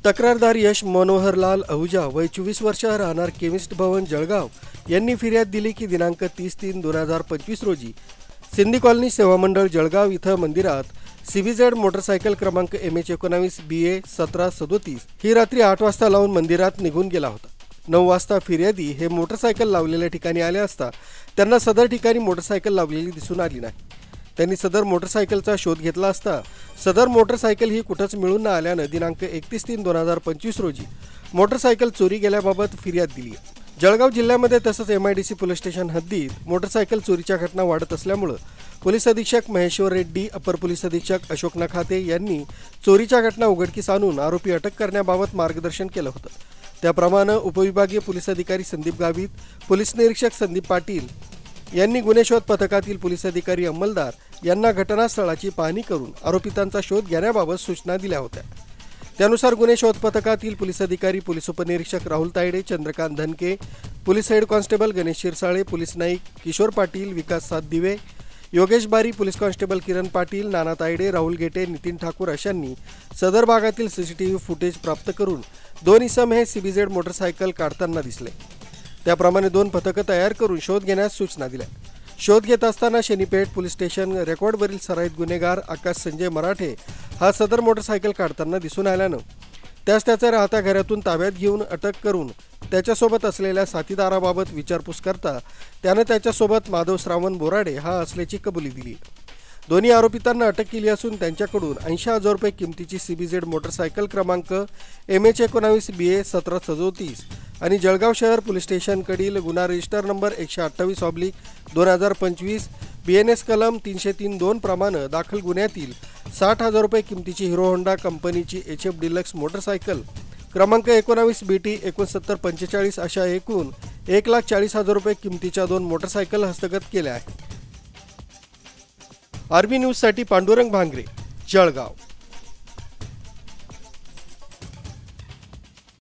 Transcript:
तक्रारदार यश मनोहरलाल अहुजा वय 24 वर्ष राहणार केमिस्ट भवन जळगाव यांनी फिर्याद दिली की दिनांक 30/3/2025 रोजी सिंधी कॉलनी सेवा मंडळ जळगाव इथं मंदिरात CBZ मोटरसायकल क्रमांक MH19 BA 1737 ही रात्री 8 वाजता लावून मंदिरात निघून गेला होता। 9 वाजता फिर्यादी हे मोटरसायकल लावलेल्या ठिकाणी आले असता त्यांना सदर ठिकाणी मोटरसायकल लावलेली दिसून आली नाही। त्यांनी सदर मोटरसायकलचा शोध घेतला असता सदर मोटरसायकल ही कुठंच मिळून न आल्याने दिनांक 31/3/2025 रोजी मोटरसायकल चोरी गेल्याबाबत फिर्याद दिली। जळगाव जिल्ह्यामध्ये तसंच MIDC पोलीस स्टेशन हद्दीत मोटरसायकल चोरीच्या घटना वाढत असल्यामुळे पोलीस अधीक्षक महेश्वर रेड्डी, अपर पोलीस अधीक्षक अशोक नखाते यांनी चोरीच्या घटना उघडकीस आणून आरोपी अटक करण्याबाबत मार्गदर्शन केलं होतं। त्याप्रमाणे उपविभागीय पोलीस अधिकारी संदीप गावित, पोलीस निरीक्षक संदीप पाटील यांनी गुन्हे शोध पथकातील पोलीस अधिकारी अंमलदार यांना घटनास्थळाची पाहणी करून आरोपितांचा शोध घेण्याबाबत सूचना दिल्या होत्या। त्यानुसार गुन्हे शोध पथकातील पोलीस अधिकारी, पोलीस उपनिरीक्षक Rahul Tayade, Chandrakant Dhanke, police head constable Ganesh Shirsale, police Naik Kishor Patil, Vikas Satdive, Yogesh Bari, police constable Kiran Patil, Nana Tayade, Rahul Gete, Nitin Thakur अशांनी सदर भागातील CCTV फुटेज प्राप्त करून 2 इसम हे CBZ मोटरसायकल काढताना दिसले। त्याप्रमाणे 2 पथकं तयार करून शोध घेण्यास सूचना दिल्या। शोध घेत असताना शनीपेठ पोलीस स्टेशन रेकॉर्डवरील सराईत गुन्हेगार आकाश संजय मराठे हा सदर मोटरसायकल काढताना दिसून आल्यानं त्यास त्याच्या राहत्या घरातून ताब्यात घेऊन अटक करून त्याच्यासोबत असलेल्या साथीदाराबाबत विचारपूस करता त्यानं त्याच्यासोबत माधव श्रावण बोराडे हा असल्याची कबुली दिली। दोन्ही आरोपितांना अटक केली असून त्यांच्याकडून 80,000 रुपये किमतीची CBZ मोटरसायकल क्रमांक MH19 BA 1737 आणि जळगाव शहर पोलीस स्टेशनकडील गुन्हा रजिस्टर नंबर 128/2025 BNS कलम 303(2) प्रमाणे दाखल गुन्ह्यातील 60,000 रुपये किमतीची हिरो होंडा कंपनीची HF डिलक्स मोटरसायकल क्रमांक 19 BT 6945 अशा एकूण 1,40,000 रुपये किमतीच्या 2 मोटरसायकल हस्तगत केल्या आहेत। RB न्यूजसाठी पांडुरंग भांगरे, जळगाव।